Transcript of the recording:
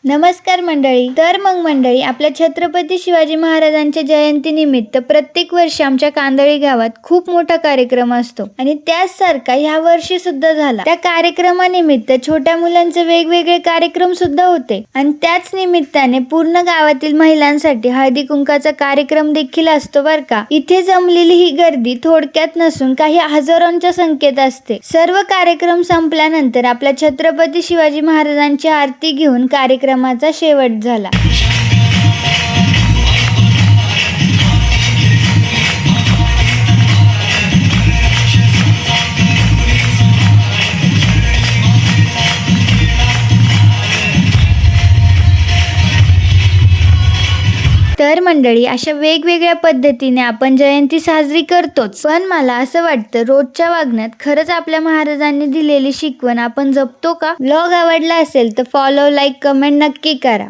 नमस्कार मंडळी. तर मग मंडळी, आपल्या छत्रपती शिवाजी महाराजांच्या जयंतीनिमित्त प्रत्येक वर्षी आमच्या कांदळी गावात खूप मोठा कार्यक्रम असतो आणि त्याच सारखा ह्या वर्षी सुद्धा झाला. त्या कार्यक्रमानिमित्त छोट्या मुलांचे वेगवेगळे कार्यक्रम सुद्धा होते आणि त्याच निमित्ताने पूर्ण गावातील महिलांसाठी हळदी कुंकाचा कार्यक्रम देखील असतो बर का. इथे जमलेली ही गर्दी थोडक्यात नसून काही हजारोंच्या संख्येत असते. सर्व कार्यक्रम संपल्यानंतर आपल्या छत्रपती शिवाजी महाराजांची आरती घेऊन कार्यक्रमाचा शेवट झाला. तर मंडळी, अशा वेगवेगळ्या पद्धतीने आपण जयंती साजरी करतोच, पण मला असं वाटतं रोजच्या वागण्यात खरंच आपल्या महाराजांनी दिलेली शिकवण आपण जपतो का? व्लॉग आवडला असेल तर फॉलो, लाईक, कमेंट नक्की करा.